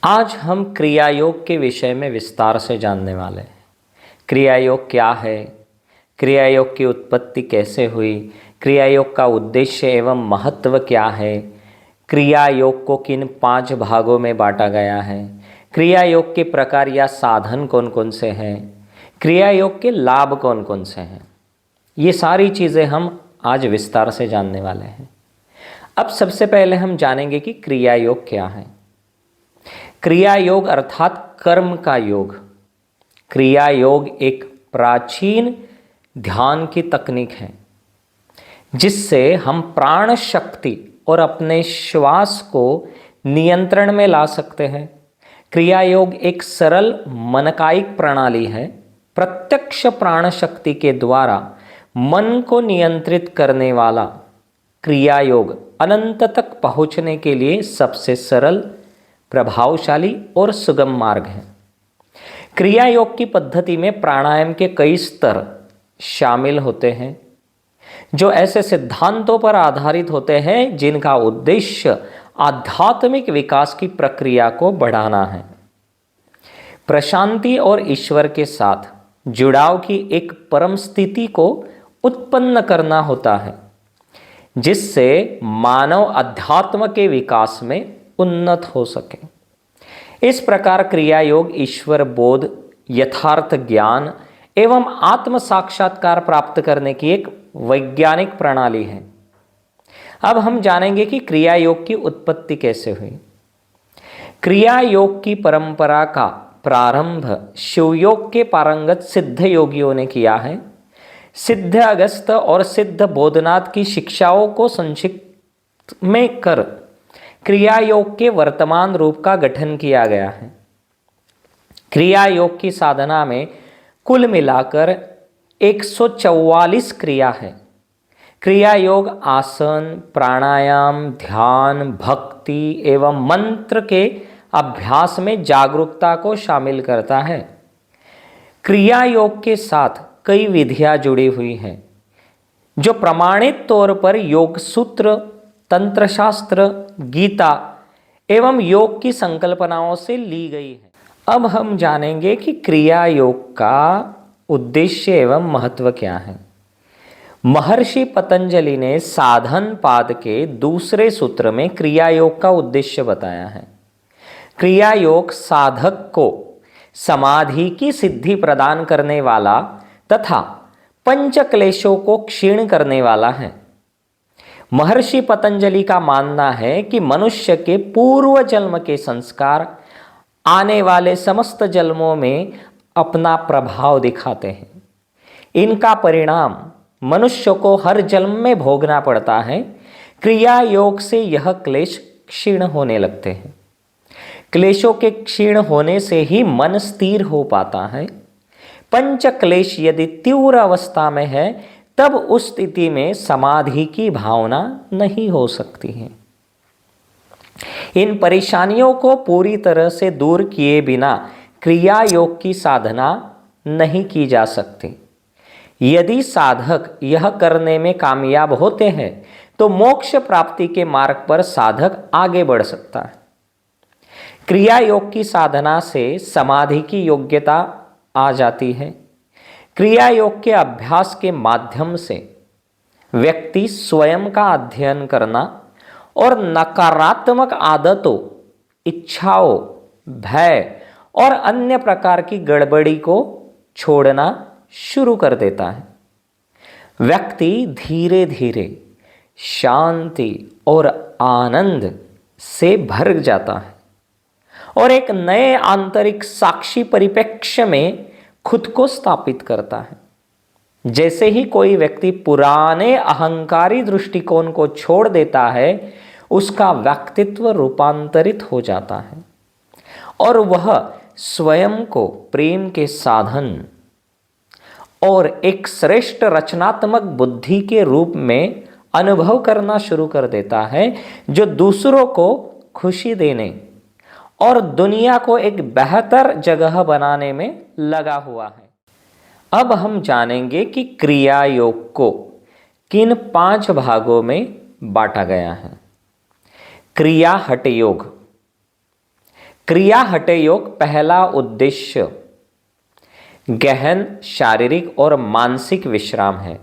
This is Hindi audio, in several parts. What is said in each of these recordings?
आज हम क्रिया योग के विषय में विस्तार से जानने वाले हैं। क्रिया योग क्या है, क्रिया योग की उत्पत्ति कैसे हुई, क्रिया योग का उद्देश्य एवं महत्व क्या है, क्रिया योग को किन 5 भागों में बांटा गया है, क्रिया योग के प्रकार या साधन कौन कौन से हैं, क्रिया योग के लाभ कौन कौन से हैं, ये सारी चीज़ें हम आज विस्तार से जानने वाले हैं। अब सबसे पहले हम जानेंगे कि क्रिया योग क्या है। क्रिया योग अर्थात कर्म का योग। क्रिया योग एक प्राचीन ध्यान की तकनीक है जिससे हम प्राण शक्ति और अपने श्वास को नियंत्रण में ला सकते हैं। क्रिया योग एक सरल मनकायिक प्रणाली है। प्रत्यक्ष प्राण शक्ति के द्वारा मन को नियंत्रित करने वाला क्रिया योग अनंत तक पहुँचने के लिए सबसे सरल, प्रभावशाली और सुगम मार्ग है। क्रिया योग की पद्धति में प्राणायाम के कई स्तर शामिल होते हैं जो ऐसे सिद्धांतों पर आधारित होते हैं जिनका उद्देश्य आध्यात्मिक विकास की प्रक्रिया को बढ़ाना है, प्रशांति और ईश्वर के साथ जुड़ाव की एक परम स्थिति को उत्पन्न करना होता है जिससे मानव अध्यात्म के विकास में उन्नत हो सके। इस प्रकार क्रिया योग ईश्वर बोध, यथार्थ ज्ञान एवं आत्म साक्षात्कार प्राप्त करने की एक वैज्ञानिक प्रणाली है। अब हम जानेंगे कि क्रिया योग की उत्पत्ति कैसे हुई। क्रिया योग की परंपरा का प्रारंभ शिवयोग के पारंगत सिद्ध योगियों ने किया है। सिद्ध अगस्त और सिद्ध बोधनाथ की शिक्षाओं को संक्षिप्त में कर क्रिया योग के वर्तमान रूप का गठन किया गया है। क्रिया योग की साधना में कुल मिलाकर 144 क्रिया है। क्रिया योग आसन, प्राणायाम, ध्यान, भक्ति एवं मंत्र के अभ्यास में जागरूकता को शामिल करता है। क्रिया योग के साथ कई विधियां जुड़ी हुई हैं जो प्रमाणित तौर पर योग सूत्र, तंत्र शास्त्र, गीता एवं योग की संकल्पनाओं से ली गई है। अब हम जानेंगे कि क्रिया योग का उद्देश्य एवं महत्व क्या है। महर्षि पतंजलि ने साधन पाद के दूसरे सूत्र में क्रिया योग का उद्देश्य बताया है। क्रिया योग साधक को समाधि की सिद्धि प्रदान करने वाला तथा पंच क्लेशों को क्षीण करने वाला है। महर्षि पतंजलि का मानना है कि मनुष्य के पूर्व जन्म के संस्कार आने वाले समस्त जन्मों में अपना प्रभाव दिखाते हैं। इनका परिणाम मनुष्य को हर जन्म में भोगना पड़ता है। क्रिया योग से यह क्लेश क्षीण होने लगते हैं। क्लेशों के क्षीण होने से ही मन स्थिर हो पाता है। पंच क्लेश यदि तीव्र अवस्था में है तब उस स्थिति में समाधि की भावना नहीं हो सकती है। इन परेशानियों को पूरी तरह से दूर किए बिना क्रिया योग की साधना नहीं की जा सकती। यदि साधक यह करने में कामयाब होते हैं तो मोक्ष प्राप्ति के मार्ग पर साधक आगे बढ़ सकता है। क्रिया योग की साधना से समाधि की योग्यता आ जाती है। क्रिया योग के अभ्यास के माध्यम से व्यक्ति स्वयं का अध्ययन करना और नकारात्मक आदतों, इच्छाओं, भय और अन्य प्रकार की गड़बड़ी को छोड़ना शुरू कर देता है। व्यक्ति धीरे धीरे शांति और आनंद से भर जाता है और एक नए आंतरिक साक्षी परिप्रेक्ष्य में खुद को स्थापित करता है। जैसे ही कोई व्यक्ति पुराने अहंकारी दृष्टिकोण को छोड़ देता है, उसका व्यक्तित्व रूपांतरित हो जाता है और वह स्वयं को प्रेम के साधन और एक श्रेष्ठ रचनात्मक बुद्धि के रूप में अनुभव करना शुरू कर देता है जो दूसरों को खुशी देने और दुनिया को एक बेहतर जगह बनाने में लगा हुआ है। अब हम जानेंगे कि क्रिया योग को किन 5 भागों में बांटा गया है। क्रिया हठ योग। क्रिया हठे योग पहला उद्देश्य गहन शारीरिक और मानसिक विश्राम है।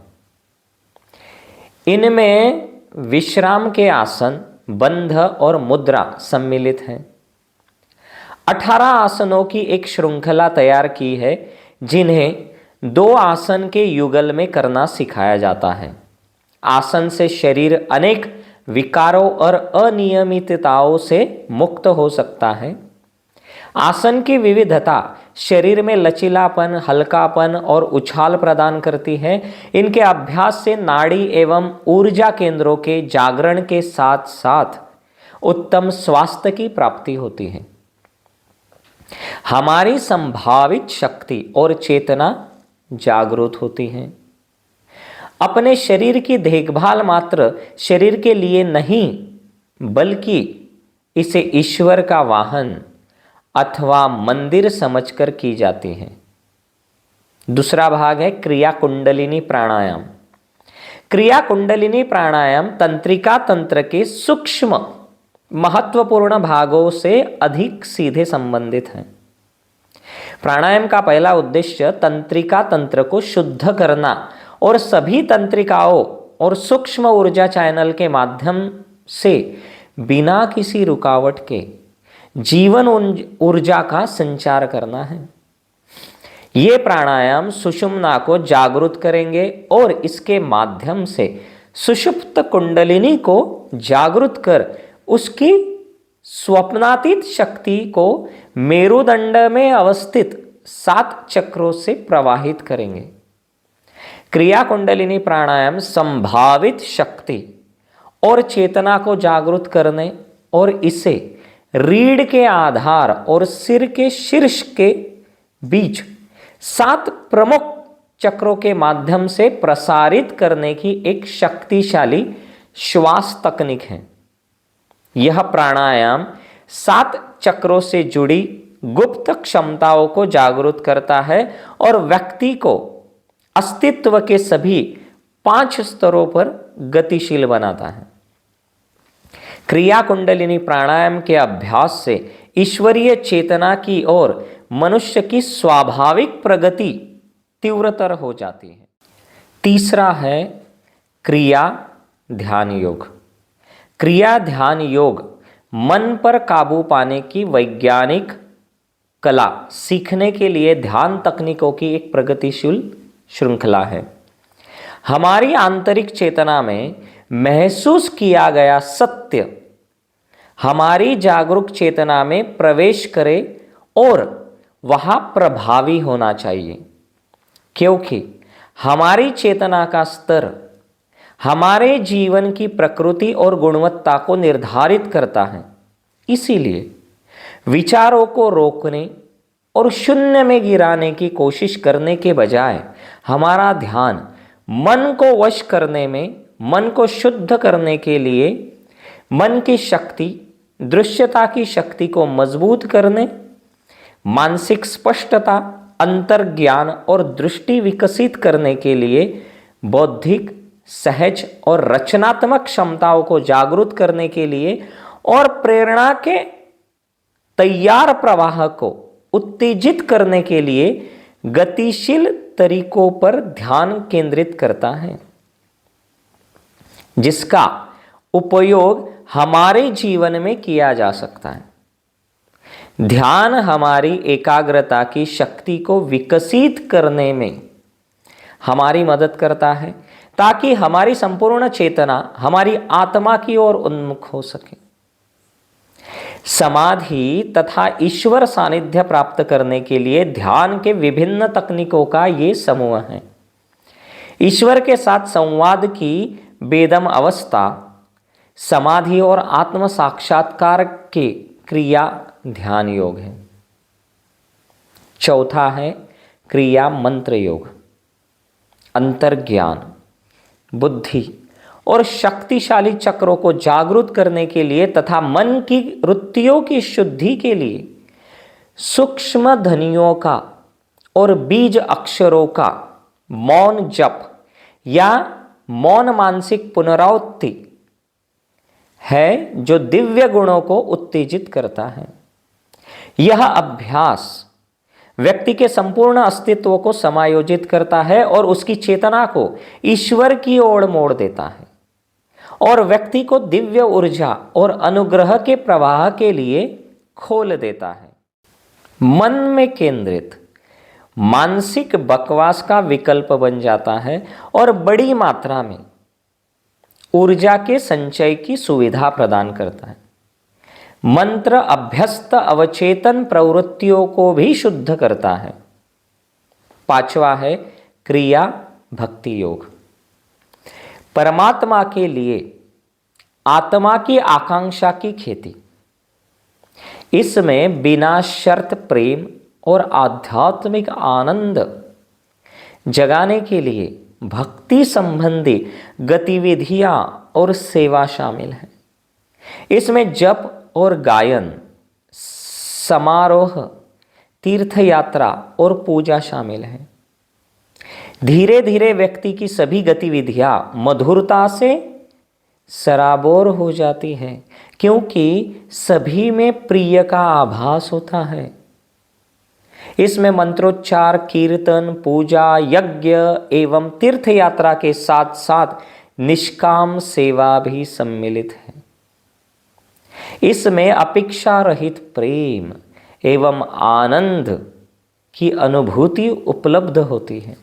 इनमें विश्राम के आसन, बंध और मुद्रा सम्मिलित हैं। 18 आसनों की एक श्रृंखला तैयार की है, जिन्हें 2 आसन के युगल में करना सिखाया जाता है। आसन से शरीर अनेक विकारों और अनियमितताओं से मुक्त हो सकता है। आसन की विविधता शरीर में लचीलापन, हल्कापन और उछाल प्रदान करती है। इनके अभ्यास से नाड़ी एवं ऊर्जा केंद्रों के जागरण के साथ साथ उत्तम स्वास्थ्य की प्राप्ति होती है। हमारी संभावित शक्ति और चेतना जागृत होती है। अपने शरीर की देखभाल मात्र शरीर के लिए नहीं, बल्कि इसे ईश्वर का वाहन अथवा मंदिर समझकर की जाती है। दूसरा भाग है क्रिया कुंडलिनी प्राणायाम। क्रिया कुंडलिनी प्राणायाम तंत्रिका तंत्र के सूक्ष्म महत्वपूर्ण भागों से अधिक सीधे संबंधित है। प्राणायाम का पहला उद्देश्य तंत्रिका तंत्र को शुद्ध करना और सभी तंत्रिकाओं और सूक्ष्म ऊर्जा चैनल के माध्यम से बिना किसी रुकावट के जीवन ऊर्जा का संचार करना है। ये प्राणायाम सुषुम्ना को जागृत करेंगे और इसके माध्यम से सुषुप्त कुंडलिनी को जागृत कर उसकी स्वप्नातीत शक्ति को मेरुदंड में अवस्थित 7 चक्रों से प्रवाहित करेंगे। क्रिया कुंडलिनी प्राणायाम संभावित शक्ति और चेतना को जागृत करने और इसे रीढ़ के आधार और सिर के शीर्ष के बीच 7 प्रमुख चक्रों के माध्यम से प्रसारित करने की एक शक्तिशाली श्वास तकनीक है। यह प्राणायाम 7 चक्रों से जुड़ी गुप्त क्षमताओं को जागृत करता है और व्यक्ति को अस्तित्व के सभी 5 स्तरों पर गतिशील बनाता है। क्रिया कुंडलिनी प्राणायाम के अभ्यास से ईश्वरीय चेतना की ओर मनुष्य की स्वाभाविक प्रगति तीव्रतर हो जाती है। तीसरा है क्रिया ध्यान योग। क्रिया ध्यान योग मन पर काबू पाने की वैज्ञानिक कला सीखने के लिए ध्यान तकनीकों की एक प्रगतिशील श्रृंखला है। हमारी आंतरिक चेतना में महसूस किया गया सत्य हमारी जागरूक चेतना में प्रवेश करे और वहाँ प्रभावी होना चाहिए, क्योंकि हमारी चेतना का स्तर हमारे जीवन की प्रकृति और गुणवत्ता को निर्धारित करता है। इसीलिए विचारों को रोकने और शून्य में गिराने की कोशिश करने के बजाय हमारा ध्यान मन को वश करने में, मन को शुद्ध करने के लिए, मन की शक्ति, दृश्यता की शक्ति को मजबूत करने, मानसिक स्पष्टता, अंतर्ज्ञान और दृष्टि विकसित करने के लिए, बौद्धिक, सहज और रचनात्मक क्षमताओं को जागृत करने के लिए और प्रेरणा के तैयार प्रवाह को उत्तेजित करने के लिए गतिशील तरीकों पर ध्यान केंद्रित करता है, जिसका उपयोग हमारे जीवन में किया जा सकता है। ध्यान हमारी एकाग्रता की शक्ति को विकसित करने में हमारी मदद करता है, ताकि हमारी संपूर्ण चेतना हमारी आत्मा की ओर उन्मुख हो सके। समाधि तथा ईश्वर सानिध्य प्राप्त करने के लिए ध्यान के विभिन्न तकनीकों का ये समूह है। ईश्वर के साथ संवाद की बेदम अवस्था समाधि और आत्म साक्षात्कार के क्रिया ध्यान योग है। चौथा है क्रिया मंत्र योग। अंतर्ज्ञान, बुद्धि और शक्तिशाली चक्रों को जागृत करने के लिए तथा मन की वृत्तियों की शुद्धि के लिए सूक्ष्म ध्वनियों का और बीज अक्षरों का मौन जप या मौन मानसिक पुनरावृत्ति है, जो दिव्य गुणों को उत्तेजित करता है। यह अभ्यास व्यक्ति के संपूर्ण अस्तित्व को समायोजित करता है और उसकी चेतना को ईश्वर की ओर मोड़ देता है और व्यक्ति को दिव्य ऊर्जा और अनुग्रह के प्रवाह के लिए खोल देता है। मन में केंद्रित मानसिक बकवास का विकल्प बन जाता है और बड़ी मात्रा में ऊर्जा के संचय की सुविधा प्रदान करता है। मंत्र अभ्यस्त अवचेतन प्रवृत्तियों को भी शुद्ध करता है। पांचवा है क्रिया भक्ति योग। परमात्मा के लिए आत्मा की आकांक्षा की खेती। इसमें बिना शर्त प्रेम और आध्यात्मिक आनंद जगाने के लिए भक्ति संबंधी गतिविधियां और सेवा शामिल है। इसमें जप और गायन, समारोह, तीर्थ यात्रा और पूजा शामिल है। धीरे धीरे व्यक्ति की सभी गतिविधियां मधुरता से सराबोर हो जाती है क्योंकि सभी में प्रिय का आभास होता है। इसमें मंत्रोच्चार, कीर्तन, पूजा, यज्ञ एवं तीर्थ यात्रा के साथ साथ निष्काम सेवा भी सम्मिलित है। इसमें अपेक्षा रहित प्रेम एवं आनंद की अनुभूति उपलब्ध होती है।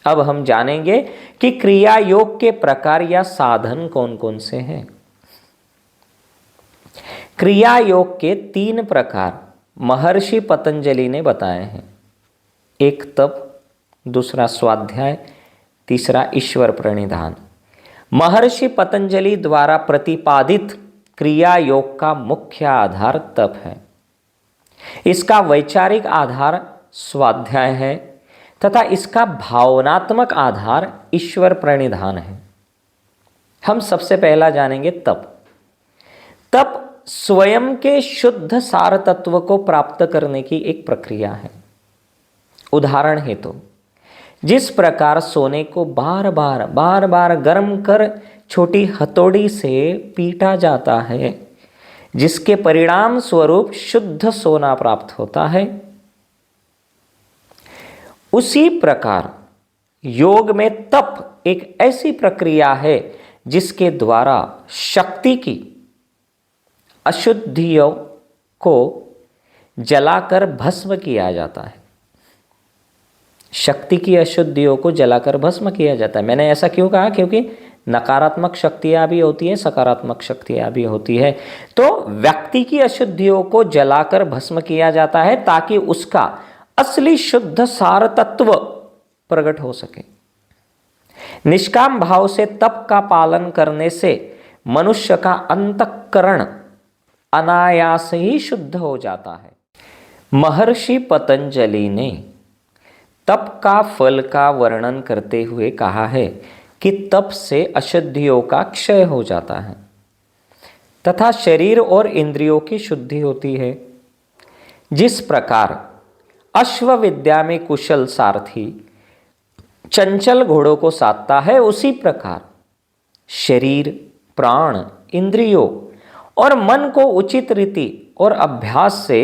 अब हम जानेंगे कि क्रिया योग के प्रकार या साधन कौन कौन से हैं। क्रिया योग के 3 प्रकार महर्षि पतंजलि ने बताए हैं। एक तप, दूसरा स्वाध्याय, तीसरा ईश्वर प्रणिधान। महर्षि पतंजलि द्वारा प्रतिपादित क्रिया योग का मुख्य आधार तप है। इसका वैचारिक आधार स्वाध्याय है तथा इसका भावनात्मक आधार ईश्वर प्रणिधान है। हम सबसे पहला जानेंगे तप। तप स्वयं के शुद्ध सार तत्व को प्राप्त करने की एक प्रक्रिया है। उदाहरण हेतु जिस प्रकार सोने को बार बार गर्म कर छोटी हथौड़ी से पीटा जाता है, जिसके परिणाम स्वरूप शुद्ध सोना प्राप्त होता है, उसी प्रकार योग में तप एक ऐसी प्रक्रिया है जिसके द्वारा शक्ति की अशुद्धियों को जलाकर भस्म किया जाता है। शक्ति की अशुद्धियों को जलाकर भस्म किया जाता है। मैंने ऐसा क्यों कहा? क्योंकि नकारात्मक शक्तियां भी होती हैं, सकारात्मक शक्तियां भी होती है। तो व्यक्ति की अशुद्धियों को जलाकर भस्म किया जाता है ताकि उसका असली शुद्ध सार तत्व प्रकट हो सके। निष्काम भाव से तप का पालन करने से मनुष्य का अंतःकरण अनायास ही शुद्ध हो जाता है। महर्षि पतंजलि ने तप का फल का वर्णन करते हुए कहा है कि तप से अशुद्धियों का क्षय हो जाता है तथा शरीर और इंद्रियों की शुद्धि होती है। जिस प्रकार अश्व विद्या में कुशल सारथी चंचल घोड़ों को साधता है, उसी प्रकार शरीर, प्राण, इंद्रियों और मन को उचित रीति और अभ्यास से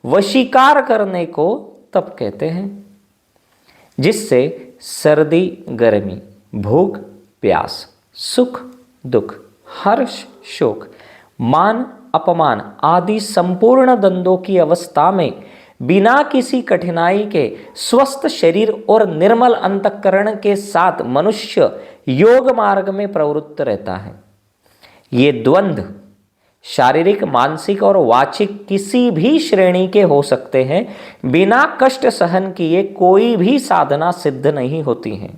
वशीकार करने को तप कहते हैं, जिससे सर्दी गर्मी, भूख प्यास, सुख दुख, हर्ष शोक, मान अपमान आदि संपूर्ण द्वंद्वों की अवस्था में बिना किसी कठिनाई के स्वस्थ शरीर और निर्मल अंतःकरण के साथ मनुष्य योग मार्ग में प्रवृत्त रहता है। ये द्वंद्व शारीरिक, मानसिक और वाचिक किसी भी श्रेणी के हो सकते हैं। बिना कष्ट सहन किए कोई भी साधना सिद्ध नहीं होती है।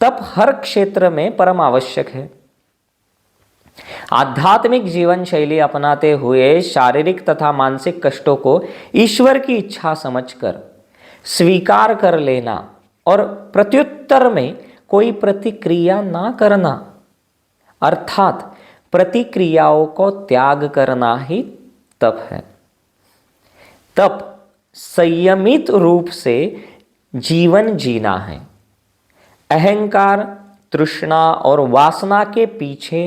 तप हर क्षेत्र में परम आवश्यक है। आध्यात्मिक जीवन शैली अपनाते हुए शारीरिक तथा मानसिक कष्टों को ईश्वर की इच्छा समझकर स्वीकार कर लेना और प्रत्युत्तर में कोई प्रतिक्रिया ना करना, अर्थात प्रतिक्रियाओं को त्याग करना ही तप है। तप संयमित रूप से जीवन जीना है। अहंकार, तृष्णा और वासना के पीछे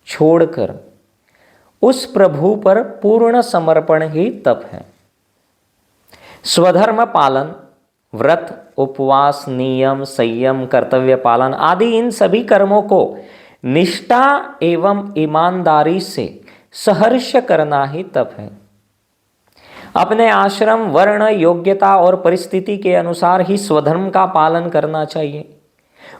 छोड़कर उस प्रभु पर पूर्ण समर्पण ही तप है। स्वधर्म पालन, व्रत, उपवास, नियम, संयम, कर्तव्य पालन आदि इन सभी कर्मों को निष्ठा एवं ईमानदारी से सहर्ष करना ही तप है। अपने आश्रम, वर्ण, योग्यता और परिस्थिति के अनुसार ही स्वधर्म का पालन करना चाहिए।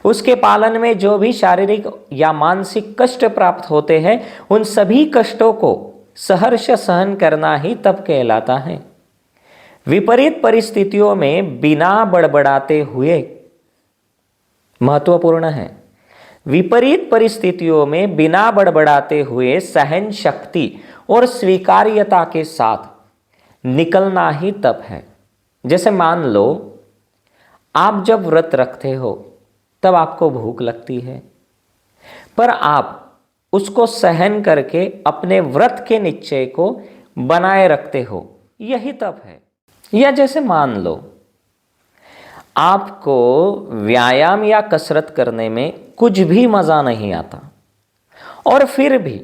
उसके पालन में जो भी शारीरिक या मानसिक कष्ट प्राप्त होते हैं, उन सभी कष्टों को सहर्ष सहन करना ही तप कहलाता है। विपरीत परिस्थितियों में बिना बड़बड़ाते हुए, महत्वपूर्ण है, विपरीत परिस्थितियों में बिना बड़बड़ाते हुए सहन शक्ति और स्वीकार्यता के साथ निकलना ही तप है। जैसे मान लो आप जब व्रत रखते हो तब आपको भूख लगती है, पर आप उसको सहन करके अपने व्रत के निश्चय को बनाए रखते हो, यही तप है। या जैसे मान लो आपको व्यायाम या कसरत करने में कुछ भी मज़ा नहीं आता और फिर भी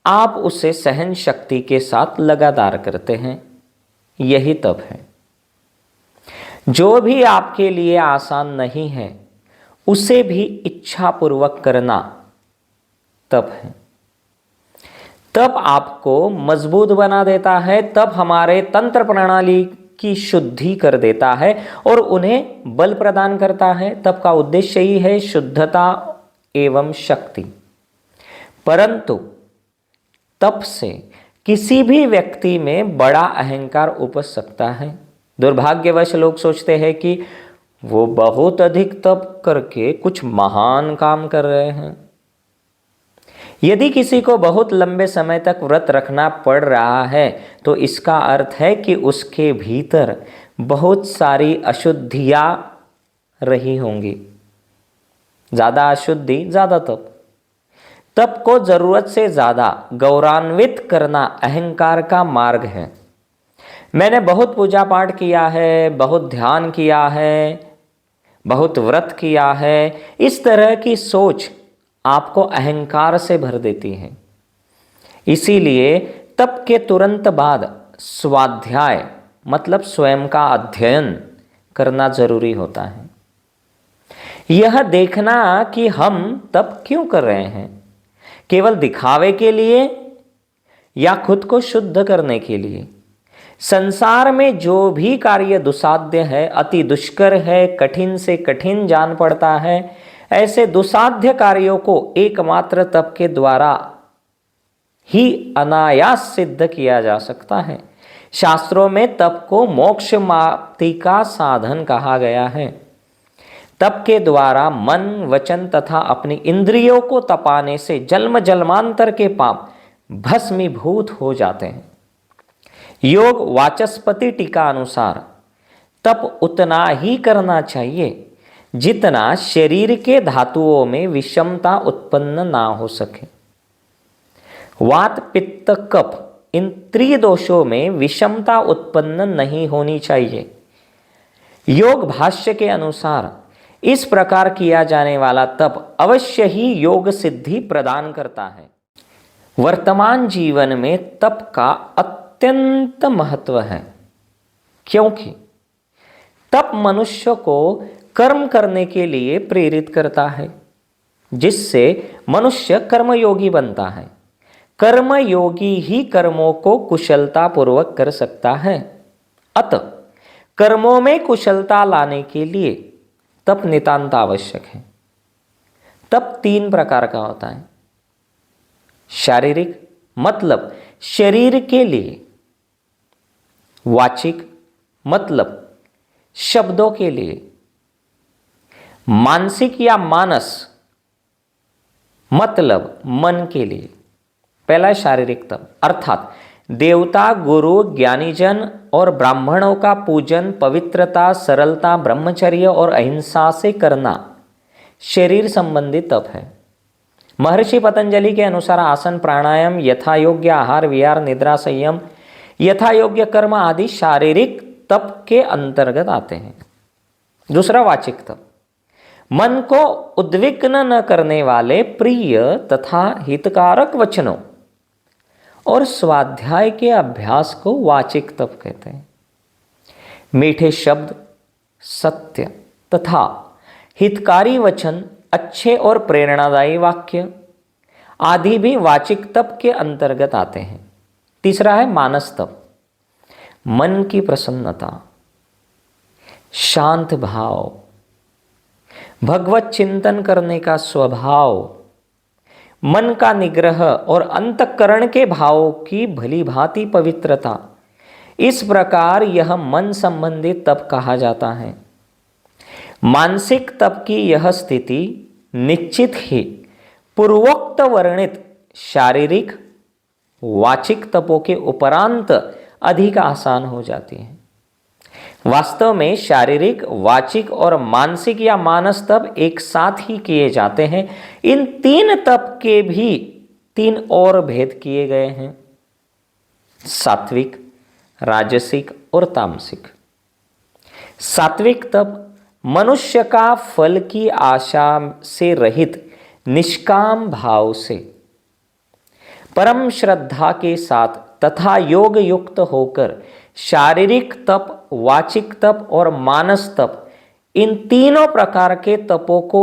आप उसे सहन शक्ति के साथ लगातार करते हैं, यही तप है। जो भी आपके लिए आसान नहीं है उसे भी इच्छापूर्वक करना तप है। तप आपको मजबूत बना देता है, तप हमारे तंत्र प्रणाली की शुद्धि कर देता है और उन्हें बल प्रदान करता है। तप का उद्देश्य ही है शुद्धता एवं शक्ति। परंतु तप से किसी भी व्यक्ति में बड़ा अहंकार उपज सकता है। दुर्भाग्यवश लोग सोचते हैं कि वो बहुत अधिक तप करके कुछ महान काम कर रहे हैं। यदि किसी को बहुत लंबे समय तक व्रत रखना पड़ रहा है तो इसका अर्थ है कि उसके भीतर बहुत सारी अशुद्धियां रही होंगी। ज़्यादा अशुद्धि ज़्यादा तप। तप को ज़रूरत से ज़्यादा गौरवान्वित करना अहंकार का मार्ग है। मैंने बहुत पूजा पाठ किया है, बहुत ध्यान किया है, बहुत व्रत किया है, इस तरह की सोच आपको अहंकार से भर देती है। इसीलिए तप के तुरंत बाद स्वाध्याय मतलब स्वयं का अध्ययन करना जरूरी होता है। यह देखना कि हम तप क्यों कर रहे हैं, केवल दिखावे के लिए या खुद को शुद्ध करने के लिए। संसार में जो भी कार्य दुसाध्य है, अति दुष्कर है, कठिन से कठिन जान पड़ता है, ऐसे दुसाध्य कार्यों को एकमात्र तप के द्वारा ही अनायास सिद्ध किया जा सकता है। शास्त्रों में तप को मोक्ष प्राप्ति का साधन कहा गया है। तप के द्वारा मन, वचन तथा अपनी इंद्रियों को तपाने से जन्म जन्मांतर के पाप भस्मीभूत हो जाते हैं। योग वाचस्पति टीका अनुसार तप उतना ही करना चाहिए जितना शरीर के धातुओं में विषमता उत्पन्न ना हो सके। वात, पित्त, कफ इन त्रिदोषों में विषमता उत्पन्न नहीं होनी चाहिए। योग भाष्य के अनुसार इस प्रकार किया जाने वाला तप अवश्य ही योग सिद्धि प्रदान करता है। वर्तमान जीवन में तप का अत्यंत महत्व है, क्योंकि तप मनुष्य को कर्म करने के लिए प्रेरित करता है, जिससे मनुष्य कर्मयोगी बनता है। कर्मयोगी ही कर्मों को कुशलता पूर्वक कर सकता है। अतः कर्मों में कुशलता लाने के लिए तप नितांत आवश्यक है। तप 3 प्रकार का होता है। शारीरिक मतलब शरीर के लिए, वाचिक मतलब शब्दों के लिए, मानसिक या मानस मतलब मन के लिए। पहला शारीरिक तप अर्थात देवता, गुरु, ज्ञानीजन और ब्राह्मणों का पूजन, पवित्रता, सरलता, ब्रह्मचर्य और अहिंसा से करना शरीर संबंधी तप है। महर्षि पतंजलि के अनुसार आसन, प्राणायाम, यथा योग्य आहार विहार, निद्रा, संयम, यथा योग्य कर्म आदि शारीरिक तप के अंतर्गत आते हैं। दूसरा वाचिक तप मन को उद्विग्न न करने वाले प्रिय तथा हितकारक वचनों और स्वाध्याय के अभ्यास को वाचिक तप कहते हैं। मीठे शब्द, सत्य तथा हितकारी वचन, अच्छे और प्रेरणादायी वाक्य आदि भी वाचिक तप के अंतर्गत आते हैं। तीसरा है मानस तप। मन की प्रसन्नता, शांत भाव, भगवत चिंतन करने का स्वभाव, मन का निग्रह और अंतःकरण के भावों की भली भांति पवित्रता, इस प्रकार यह मन संबंधित तप कहा जाता है। मानसिक तप की यह स्थिति निश्चित ही पूर्वोक्त वर्णित शारीरिक वाचिक तपों के उपरांत अधिक आसान हो जाती है। वास्तव में शारीरिक, वाचिक और मानसिक या मानस तप एक साथ ही किए जाते हैं। इन तीन तप के भी तीन और भेद किए गए हैं: सात्विक, राजसिक और तामसिक। सात्विक तप मनुष्य का फल की आशा से रहित निष्काम भाव से परम श्रद्धा के साथ तथा योग युक्त होकर शारीरिक तप, वाचिक तप और मानस तप, इन तीनों प्रकार के तपों को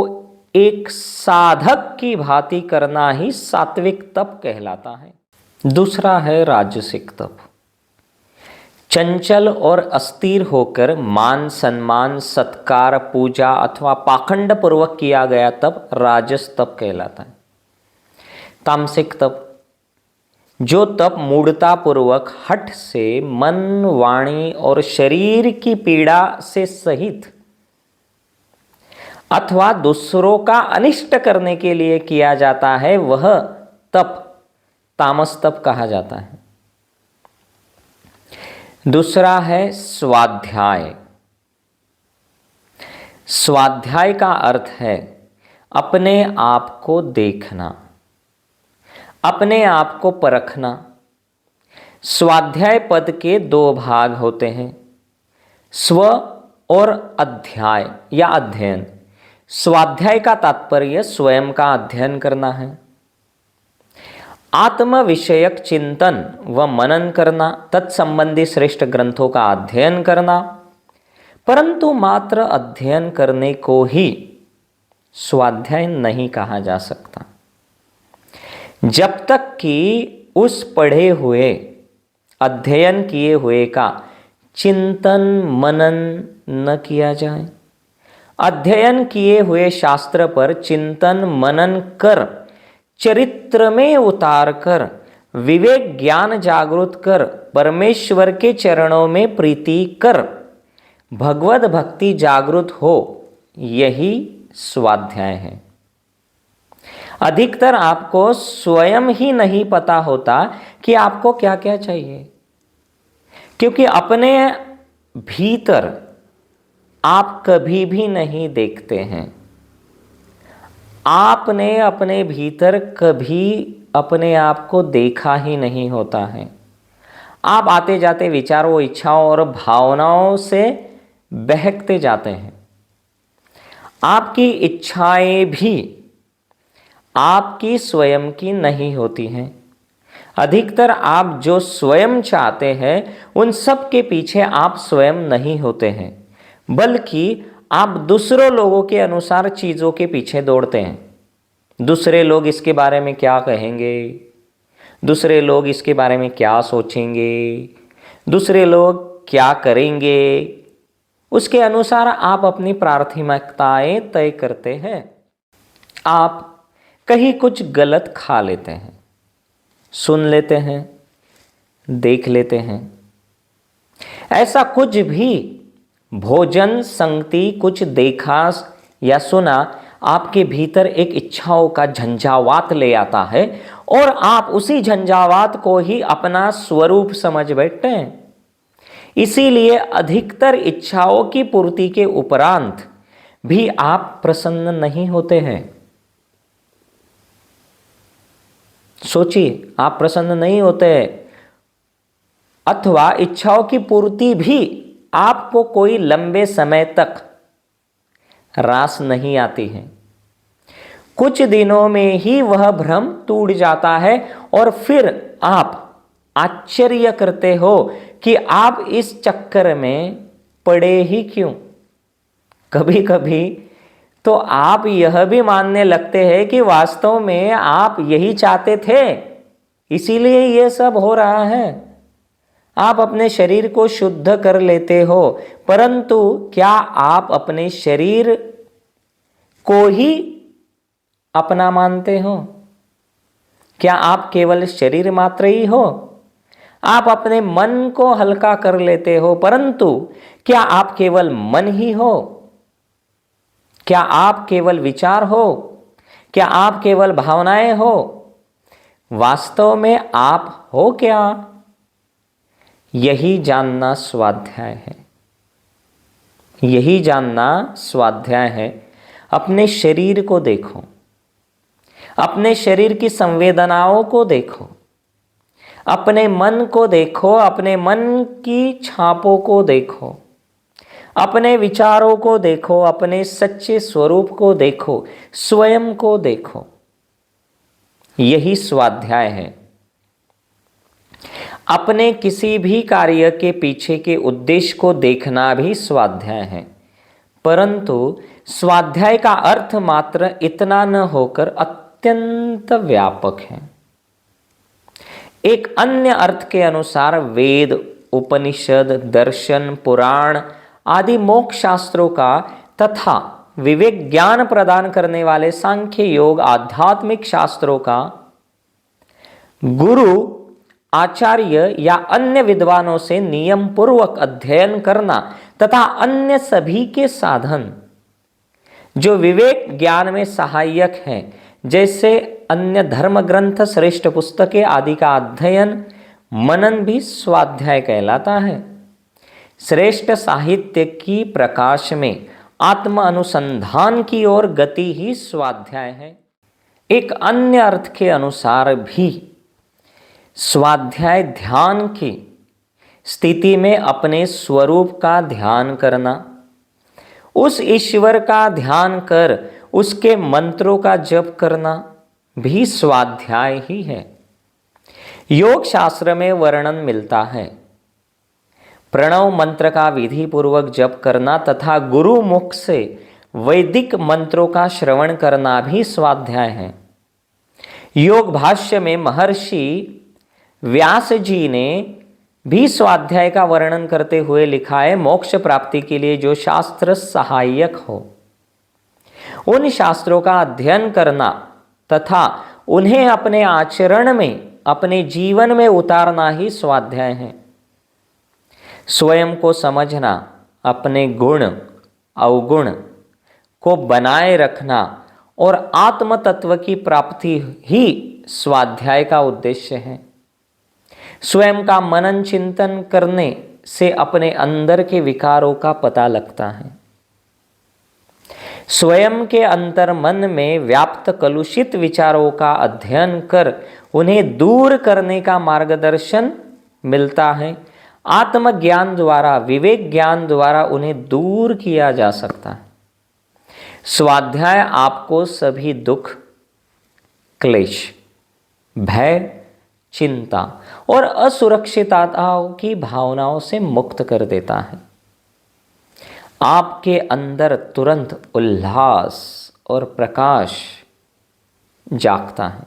एक साधक की भांति करना ही सात्विक तप कहलाता है। दूसरा है राजसिक तप। चंचल और अस्थिर होकर मान सम्मान, सत्कार, पूजा अथवा पाखंड पूर्वक किया गया तप राजस तप कहलाता है। तामसिक तप, जो तप मूढ़ता पूर्वक हठ से मन, वाणी और शरीर की पीड़ा से सहित अथवा दूसरों का अनिष्ट करने के लिए किया जाता है, वह तप तामस तप कहा जाता है। दूसरा है स्वाध्याय। स्वाध्याय का अर्थ है अपने आप को देखना, अपने आप को परखना। स्वाध्याय पद के दो भाग होते हैं, स्व और अध्याय या अध्ययन। स्वाध्याय का तात्पर्य स्वयं का अध्ययन करना है, आत्म विषयक चिंतन व मनन करना, तत्संबंधी श्रेष्ठ ग्रंथों का अध्ययन करना। परंतु मात्र अध्ययन करने को ही स्वाध्याय नहीं कहा जा सकता जब तक कि उस पढ़े हुए, अध्ययन किए हुए का चिंतन मनन न किया जाए। अध्ययन किए हुए शास्त्र पर चिंतन मनन कर, चरित्र में उतार कर, विवेक ज्ञान जागृत कर, परमेश्वर के चरणों में प्रीति कर, भगवत भक्ति जागृत हो, यही स्वाध्याय है। अधिकतर आपको स्वयं ही नहीं पता होता कि आपको क्या क्या चाहिए, क्योंकि अपने भीतर आप कभी भी नहीं देखते हैं। आपने अपने भीतर कभी अपने आप को देखा ही नहीं होता है। आप आते जाते विचारों, इच्छाओं और भावनाओं से बहकते जाते हैं। आपकी इच्छाएं भी आपकी स्वयं की नहीं होती हैं। अधिकतर आप जो स्वयं चाहते हैं उन सब के पीछे आप स्वयं नहीं होते हैं, बल्कि आप दूसरों लोगों के अनुसार चीज़ों के पीछे दौड़ते हैं। दूसरे लोग इसके बारे में क्या कहेंगे, दूसरे लोग इसके बारे में क्या सोचेंगे, दूसरे लोग क्या करेंगे, उसके अनुसार आप अपनी प्राथमिकताएं तय करते हैं। आप कहीं कुछ गलत खा लेते हैं, सुन लेते हैं, देख लेते हैं। ऐसा कुछ भी भोजन, संगति, कुछ देखा या सुना आपके भीतर एक इच्छाओं का झंझावात ले आता है और आप उसी झंझावात को ही अपना स्वरूप समझ बैठते हैं। इसीलिए अधिकतर इच्छाओं की पूर्ति के उपरांत भी आप प्रसन्न नहीं होते हैं। सोचिए, आप प्रसन्न नहीं होते, अथवा इच्छाओं की पूर्ति भी आपको कोई लंबे समय तक रास नहीं आती है। कुछ दिनों में ही वह भ्रम टूट जाता है और फिर आप आश्चर्य करते हो कि आप इस चक्कर में पड़े ही क्यों। कभी कभी तो आप यह भी मानने लगते हैं कि वास्तव में आप यही चाहते थे, इसीलिए यह सब हो रहा है। आप अपने शरीर को शुद्ध कर लेते हो, परंतु क्या आप अपने शरीर को ही अपना मानते हो? क्या आप केवल शरीर मात्र ही हो? आप अपने मन को हल्का कर लेते हो, परंतु क्या आप केवल मन ही हो? क्या आप केवल विचार हो? क्या आप केवल भावनाएं हो? वास्तव में आप हो क्या? यही जानना स्वाध्याय है। यही जानना स्वाध्याय है। अपने शरीर को देखो, अपने शरीर की संवेदनाओं को देखो, अपने मन को देखो, अपने मन की छापों को देखो, अपने विचारों को देखो, अपने सच्चे स्वरूप को देखो, स्वयं को देखो। यही स्वाध्याय है। अपने किसी भी कार्य के पीछे के उद्देश्य को देखना भी स्वाध्याय है, परंतु स्वाध्याय का अर्थ मात्र इतना न होकर अत्यंत व्यापक है। एक अन्य अर्थ के अनुसार वेद, उपनिषद, दर्शन, पुराण आदि मोक्ष शास्त्रों का तथा विवेक ज्ञान प्रदान करने वाले सांख्य, योग, आध्यात्मिक शास्त्रों का गुरु, आचार्य या अन्य विद्वानों से नियम पूर्वक अध्ययन करना तथा अन्य सभी के साधन जो विवेक ज्ञान में सहायक हैं, जैसे अन्य धर्म ग्रंथ, श्रेष्ठ पुस्तकें आदि का अध्ययन, मनन भी स्वाध्याय कहलाता है। श्रेष्ठ साहित्य की प्रकाश में आत्म अनुसंधान की ओर गति ही स्वाध्याय है। एक अन्य अर्थ के अनुसार भी स्वाध्याय ध्यान की स्थिति में अपने स्वरूप का ध्यान करना, उस ईश्वर का ध्यान कर उसके मंत्रों का जप करना भी स्वाध्याय ही है। योग शास्त्र में वर्णन मिलता है, प्रणव मंत्र का विधि पूर्वक जप करना तथा गुरु मुख से वैदिक मंत्रों का श्रवण करना भी स्वाध्याय है। योग भाष्य में महर्षि व्यास जी ने भी स्वाध्याय का वर्णन करते हुए लिखा है, मोक्ष प्राप्ति के लिए जो शास्त्र सहायक हो उन शास्त्रों का अध्ययन करना तथा उन्हें अपने आचरण में, अपने जीवन में उतारना ही स्वाध्याय है। स्वयं को समझना, अपने गुण अवगुण को बनाए रखना और आत्म तत्व की प्राप्ति ही स्वाध्याय का उद्देश्य है। स्वयं का मनन चिंतन करने से अपने अंदर के विकारों का पता लगता है। स्वयं के अंतर मन में व्याप्त कलुषित विचारों का अध्ययन कर उन्हें दूर करने का मार्गदर्शन मिलता है। आत्मज्ञान द्वारा, विवेक ज्ञान द्वारा उन्हें दूर किया जा सकता है। स्वाध्याय आपको सभी दुख, क्लेश, भय, चिंता और असुरक्षितताओं की भावनाओं से मुक्त कर देता है। आपके अंदर तुरंत उल्लास और प्रकाश जागता है,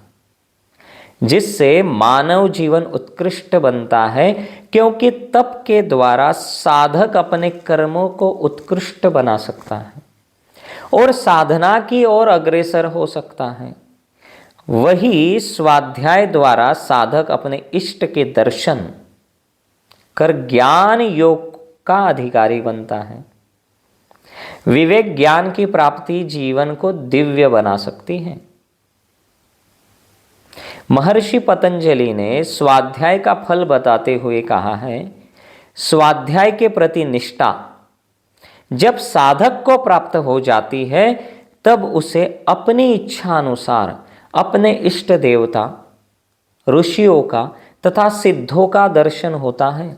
जिससे मानव जीवन उत्कृष्ट बनता है, क्योंकि तप के द्वारा साधक अपने कर्मों को उत्कृष्ट बना सकता है और साधना की ओर अग्रसर हो सकता है। वही स्वाध्याय द्वारा साधक इष्ट इष्ट के दर्शन कर ज्ञान योग का अधिकारी बनता है। विवेक ज्ञान की प्राप्ति जीवन को दिव्य बना सकती है। महर्षि पतंजलि ने स्वाध्याय का फल बताते हुए कहा है, स्वाध्याय के प्रति निष्ठा जब साधक को प्राप्त हो जाती है, तब उसे अपनी इच्छा अनुसार अपने इष्ट देवता, ऋषियों का तथा सिद्धों का दर्शन होता है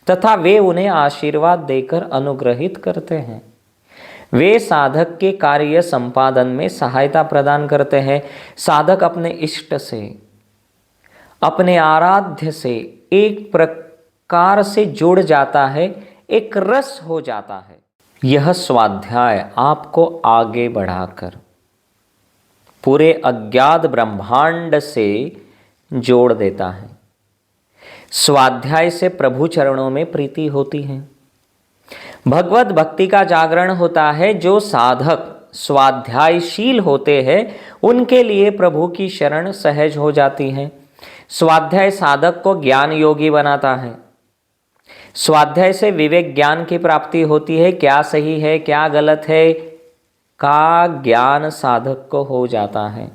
तथा वे उन्हें आशीर्वाद देकर अनुग्रहित करते हैं। वे साधक के कार्य संपादन में सहायता प्रदान करते हैं। साधक अपने इष्ट से अपने आराध्य से एक प्रकार से जुड़ जाता है, एक रस हो जाता है। यह स्वाध्याय आपको आगे बढ़ाकर पूरे अज्ञात ब्रह्मांड से जोड़ देता है। स्वाध्याय से प्रभु चरणों में प्रीति होती है, भगवत भक्ति का जागरण होता है। जो साधक स्वाध्यायशील होते हैं उनके लिए प्रभु की शरण सहज हो जाती है। स्वाध्याय साधक को ज्ञान योगी बनाता है। स्वाध्याय से विवेक ज्ञान की प्राप्ति होती है। क्या सही है क्या गलत है का ज्ञान साधक को हो जाता है,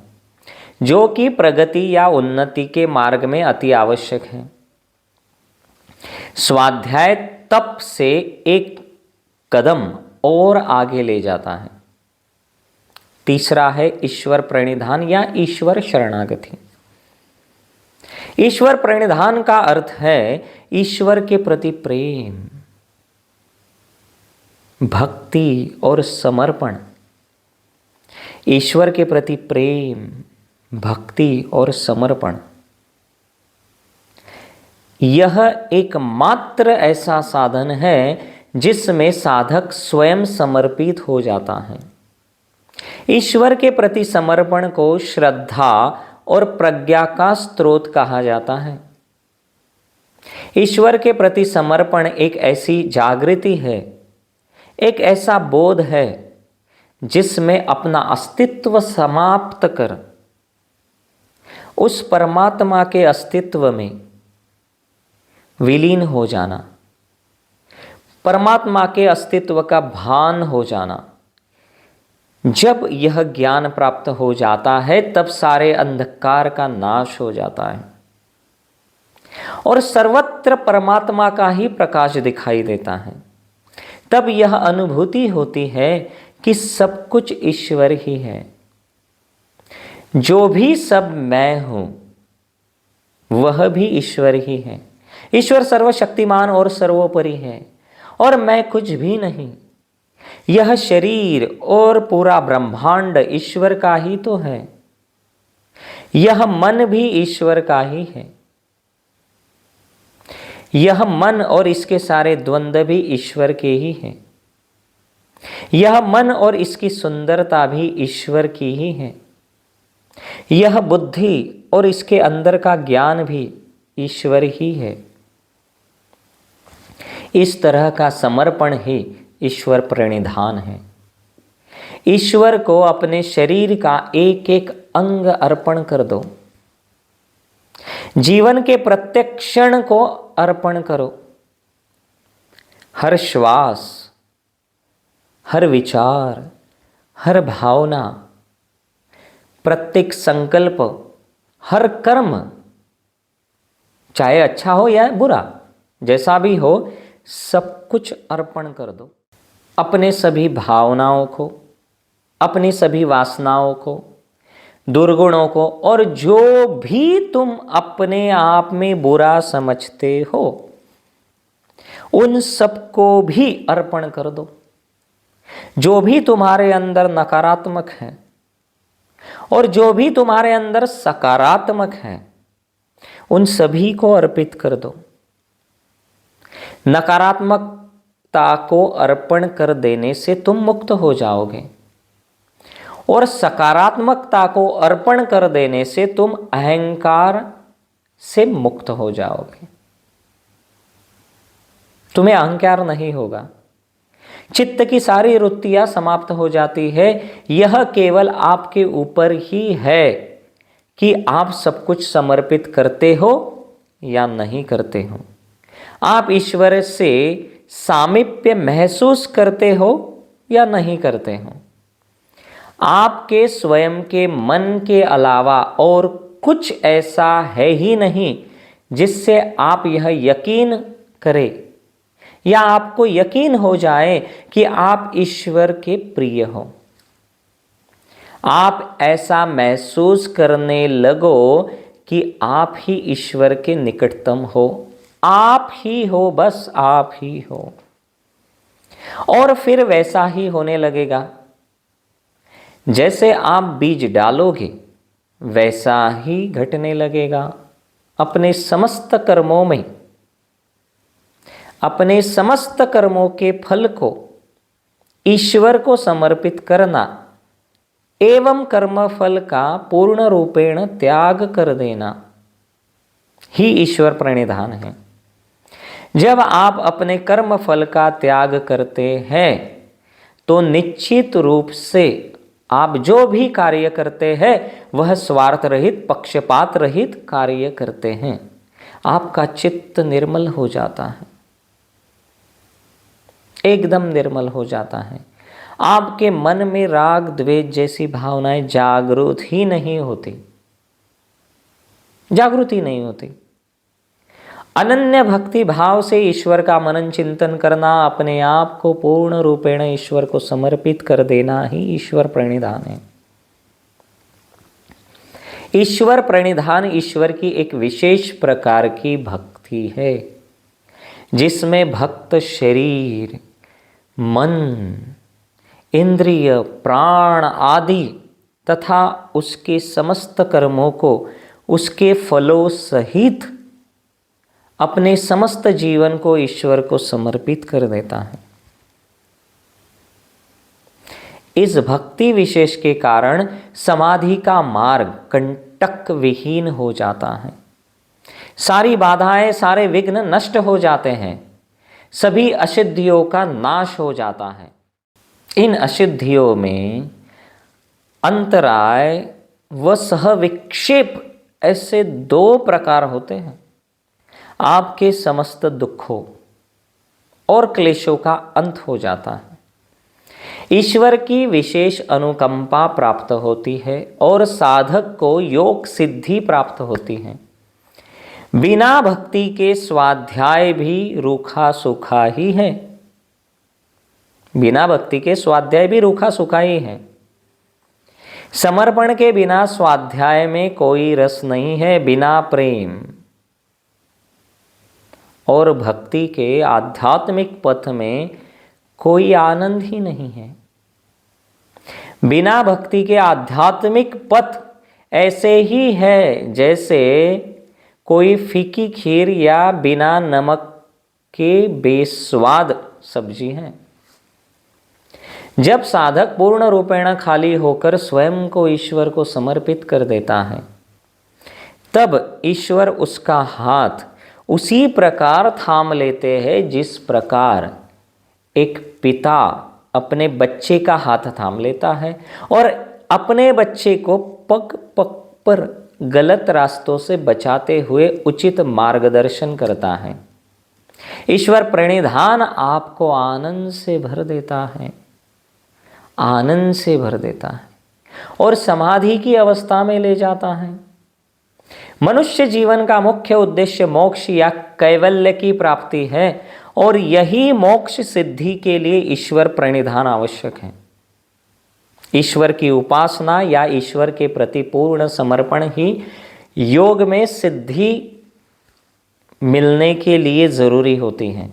जो कि प्रगति या उन्नति के मार्ग में अति आवश्यक है। स्वाध्याय तप से एक कदम और आगे ले जाता है। तीसरा है ईश्वर प्रणिधान या ईश्वर शरणागति। ईश्वर प्रणिधान का अर्थ है ईश्वर के प्रति प्रेम, भक्ति और समर्पण। ईश्वर के प्रति प्रेम, भक्ति और समर्पण, यह एकमात्र ऐसा साधन है जिसमें साधक स्वयं समर्पित हो जाता है। ईश्वर के प्रति समर्पण को श्रद्धा और प्रज्ञा का स्रोत कहा जाता है। ईश्वर के प्रति समर्पण एक ऐसी जागृति है, एक ऐसा बोध है जिसमें अपना अस्तित्व समाप्त कर उस परमात्मा के अस्तित्व में विलीन हो जाना, परमात्मा के अस्तित्व का भान हो जाना। जब यह ज्ञान प्राप्त हो जाता है तब सारे अंधकार का नाश हो जाता है और सर्वत्र परमात्मा का ही प्रकाश दिखाई देता है। तब यह अनुभूति होती है कि सब कुछ ईश्वर ही है। जो भी सब मैं हूं वह भी ईश्वर ही है। ईश्वर सर्वशक्तिमान और सर्वोपरि है और मैं कुछ भी नहीं। यह शरीर और पूरा ब्रह्मांड ईश्वर का ही तो है। यह मन भी ईश्वर का ही है। यह मन और इसके सारे द्वंद्व भी ईश्वर के ही हैं। यह मन और इसकी सुंदरता भी ईश्वर की ही है। यह बुद्धि और इसके अंदर का ज्ञान भी ईश्वर ही है। इस तरह का समर्पण ही ईश्वर प्रणिधान है। ईश्वर को अपने शरीर का एक एक अंग अर्पण कर दो। जीवन के प्रत्येक क्षण को अर्पण करो। हर श्वास, हर विचार, हर भावना, प्रत्येक संकल्प, हर कर्म, चाहे अच्छा हो या बुरा, जैसा भी हो, सब कुछ अर्पण कर दो। अपने सभी भावनाओं को, अपनी सभी वासनाओं को, दुर्गुणों को और जो भी तुम अपने आप में बुरा समझते हो उन सबको भी अर्पण कर दो। जो भी तुम्हारे अंदर नकारात्मक है और जो भी तुम्हारे अंदर सकारात्मक है उन सभी को अर्पित कर दो। नकारात्मकता को अर्पण कर देने से तुम मुक्त हो जाओगे और सकारात्मकता को अर्पण कर देने से तुम अहंकार से मुक्त हो जाओगे। तुम्हें अहंकार नहीं होगा। चित्त की सारी वृत्तियां समाप्त हो जाती है। यह केवल आपके ऊपर ही है कि आप सब कुछ समर्पित करते हो या नहीं करते हो। आप ईश्वर से सामीप्य महसूस करते हो या नहीं करते हो। आपके स्वयं के मन के अलावा और कुछ ऐसा है ही नहीं जिससे आप यह यकीन करें या आपको यकीन हो जाए कि आप ईश्वर के प्रिय हो। आप ऐसा महसूस करने लगो कि आप ही ईश्वर के निकटतम हो। आप ही हो, बस आप ही हो। और फिर वैसा ही होने लगेगा। जैसे आप बीज डालोगे वैसा ही घटने लगेगा। अपने समस्त कर्मों में, अपने समस्त कर्मों के फल को ईश्वर को समर्पित करना एवं कर्म फल का पूर्ण रूपेण त्याग कर देना ही ईश्वर प्रणिधान है। जब आप अपने कर्म फल का त्याग करते हैं तो निश्चित रूप से आप जो भी कार्य करते हैं वह स्वार्थ रहित, पक्षपात रहित कार्य करते हैं। आपका चित्त निर्मल हो जाता है, एकदम निर्मल हो जाता है। आपके मन में राग द्वेष जैसी भावनाएं जागृत ही नहीं होती, जागृत ही नहीं होती। अनन्य भक्ति भाव से ईश्वर का मनन चिंतन करना, अपने आप को पूर्ण रूपेण ईश्वर को समर्पित कर देना ही ईश्वर प्रणिधान है। ईश्वर प्रणिधान ईश्वर की एक विशेष प्रकार की भक्ति है जिसमें भक्त शरीर, मन, इंद्रिय, प्राण आदि तथा उसके समस्त कर्मों को उसके फलों सहित अपने समस्त जीवन को ईश्वर को समर्पित कर देता है। इस भक्ति विशेष के कारण समाधि का मार्ग कंटक विहीन हो जाता है। सारी बाधाएं, सारे विघ्न नष्ट हो जाते हैं, सभी अशुद्धियों का नाश हो जाता है। इन अशुद्धियों में अंतराय व सहविक्षेप ऐसे दो प्रकार होते हैं। आपके समस्त दुखों और क्लेशों का अंत हो जाता है। ईश्वर की विशेष अनुकंपा प्राप्त होती है और साधक को योग सिद्धि प्राप्त होती है। बिना भक्ति के स्वाध्याय भी रूखा सूखा ही है। बिना भक्ति के स्वाध्याय भी रूखा सूखा ही है। समर्पण के बिना स्वाध्याय में कोई रस नहीं है। बिना प्रेम और भक्ति के आध्यात्मिक पथ में कोई आनंद ही नहीं है। बिना भक्ति के आध्यात्मिक पथ ऐसे ही है जैसे कोई फीकी खीर या बिना नमक के बेस्वाद सब्जी है। जब साधक पूर्ण रूपेण खाली होकर स्वयं को ईश्वर को समर्पित कर देता है तब ईश्वर उसका हाथ उसी प्रकार थाम लेते हैं जिस प्रकार एक पिता अपने बच्चे का हाथ थाम लेता है और अपने बच्चे को पग पग पर गलत रास्तों से बचाते हुए उचित मार्गदर्शन करता है। ईश्वर प्रणिधान आपको आनंद से भर देता है, आनंद से भर देता है और समाधि की अवस्था में ले जाता है। मनुष्य जीवन का मुख्य उद्देश्य मोक्ष या कैवल्य की प्राप्ति है और यही मोक्ष सिद्धि के लिए ईश्वर प्रणिधान आवश्यक है। ईश्वर की उपासना या ईश्वर के प्रति पूर्ण समर्पण ही योग में सिद्धि मिलने के लिए जरूरी होती है,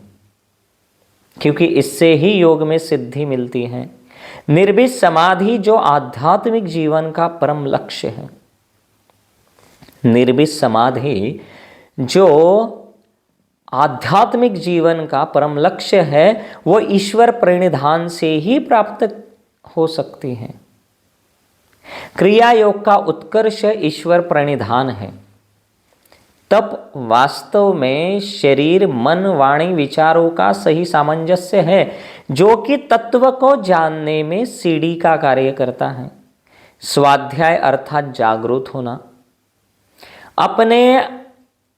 क्योंकि इससे ही योग में सिद्धि मिलती है। निर्विष समाधि जो आध्यात्मिक जीवन का परम लक्ष्य है, निर्विष समाधि जो आध्यात्मिक जीवन का परम लक्ष्य है वो ईश्वर प्रणिधान से ही प्राप्त हो सकती है। क्रिया योग का उत्कर्ष ईश्वर प्रणिधान है। तप वास्तव में शरीर, मन, वाणी, विचारों का सही सामंजस्य है जो कि तत्व को जानने में सीढ़ी का कार्य करता है। स्वाध्याय अर्थात जागरूक होना, अपने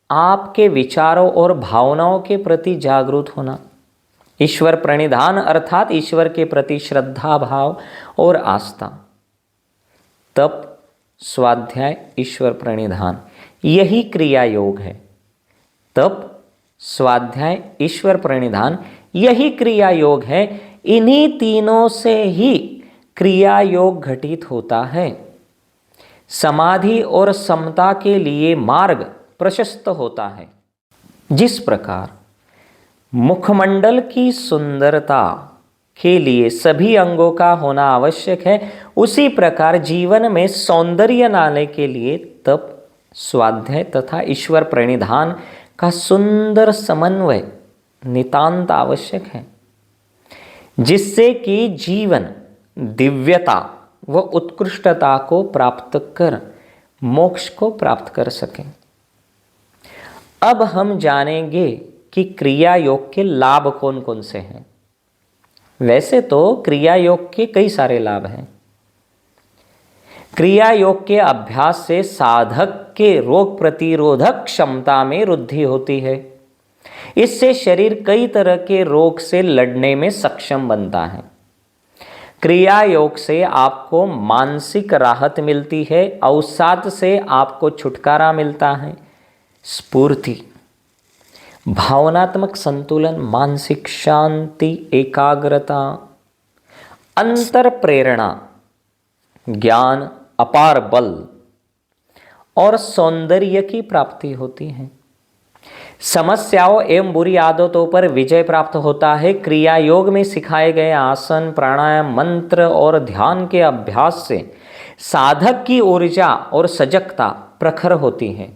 आप के विचारों और भावनाओं के प्रति जागरूक होना। ईश्वर प्रणिधान अर्थात ईश्वर के प्रति श्रद्धा भाव और आस्था। तप, स्वाध्याय, ईश्वर प्रणिधान, यही क्रिया योग है। तप, स्वाध्याय, ईश्वर प्रणिधान, यही क्रिया योग है। इन्हीं तीनों से ही क्रिया योग घटित होता है। समाधि और समता के लिए मार्ग प्रशस्त होता है। जिस प्रकार मुखमंडल की सुंदरता के लिए सभी अंगों का होना आवश्यक है, उसी प्रकार जीवन में सौंदर्य लाने के लिए तप, स्वाध्याय तथा ईश्वर प्रणिधान का सुंदर समन्वय नितांत आवश्यक है, जिससे कि जीवन दिव्यता व उत्कृष्टता को प्राप्त कर मोक्ष को प्राप्त कर सके। अब हम जानेंगे कि क्रिया योग के लाभ कौन कौन से हैं। वैसे तो क्रिया योग के कई सारे लाभ हैं। क्रिया योग के अभ्यास से साधक के रोग प्रतिरोधक क्षमता में वृद्धि होती है। इससे शरीर कई तरह के रोग से लड़ने में सक्षम बनता है। क्रिया योग से आपको मानसिक राहत मिलती है, अवसाद से आपको छुटकारा मिलता है, स्फूर्ति, भावनात्मक संतुलन, मानसिक शांति, एकाग्रता, अंतर प्रेरणा, ज्ञान, अपार बल और सौंदर्य की प्राप्ति होती है। समस्याओं एवं बुरी आदतों पर विजय प्राप्त होता है। क्रिया योग में सिखाए गए आसन, प्राणायाम, मंत्र और ध्यान के अभ्यास से साधक की ऊर्जा और सजगता प्रखर होती है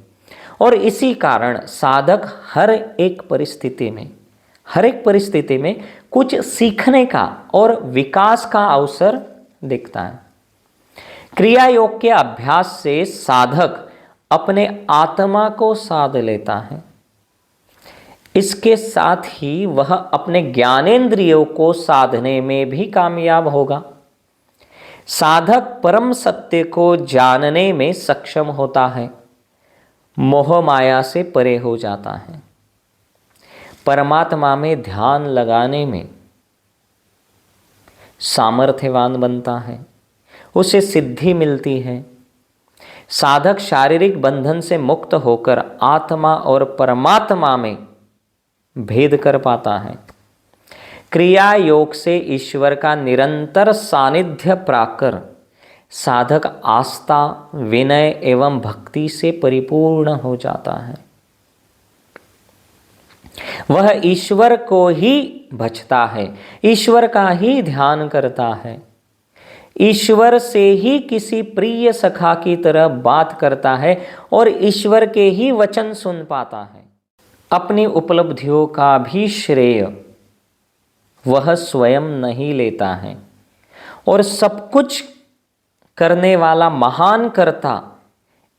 और इसी कारण साधक हर एक परिस्थिति में कुछ सीखने का और विकास का अवसर देखता है। क्रिया योग के अभ्यास से साधक अपने आत्मा को साध लेता है। इसके साथ ही वह अपने ज्ञानेंद्रियों को साधने में भी कामयाब होगा। साधक परम सत्य को जानने में सक्षम होता है, मोह माया से परे हो जाता है, परमात्मा में ध्यान लगाने में सामर्थ्यवान बनता है, उसे सिद्धि मिलती है। साधक शारीरिक बंधन से मुक्त होकर आत्मा और परमात्मा में भेद कर पाता है। क्रिया योग से ईश्वर का निरंतर सानिध्य प्राकर साधक आस्था, विनय एवं भक्ति से परिपूर्ण हो जाता है। वह ईश्वर को ही भजता है, ईश्वर का ही ध्यान करता है, ईश्वर से ही किसी प्रिय सखा की तरह बात करता है और ईश्वर के ही वचन सुन पाता है। अपनी उपलब्धियों का भी श्रेय वह स्वयं नहीं लेता है और सब कुछ करने वाला महान कर्ता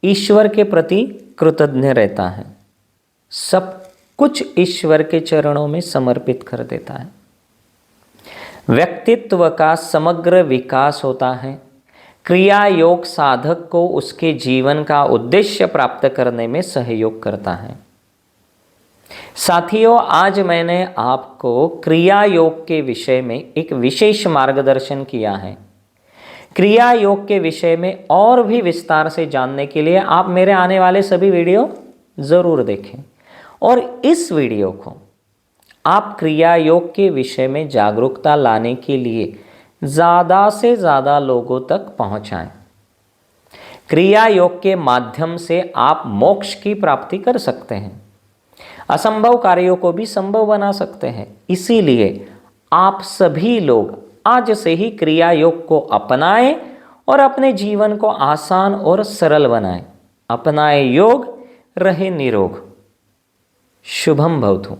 ईश्वर के प्रति कृतज्ञ रहता है। सब कुछ ईश्वर के चरणों में समर्पित कर देता है। व्यक्तित्व का समग्र विकास होता है। क्रिया योग साधक को उसके जीवन का उद्देश्य प्राप्त करने में सहयोग करता है। साथियों, आज मैंने आपको क्रिया योग के विषय में एक विशेष मार्गदर्शन किया है। क्रिया योग के विषय में और भी विस्तार से जानने के लिए आप मेरे आने वाले सभी वीडियो ज़रूर देखें और इस वीडियो को आप क्रिया योग के विषय में जागरूकता लाने के लिए ज़्यादा से ज़्यादा लोगों तक पहुंचाएं। क्रिया योग के माध्यम से आप मोक्ष की प्राप्ति कर सकते हैं, असंभव कार्यों को भी संभव बना सकते हैं। इसीलिए आप सभी लोग आज से ही क्रिया योग को अपनाएं और अपने जीवन को आसान और सरल बनाएं। अपनाएं योग, रहे निरोग। शुभम भवतु।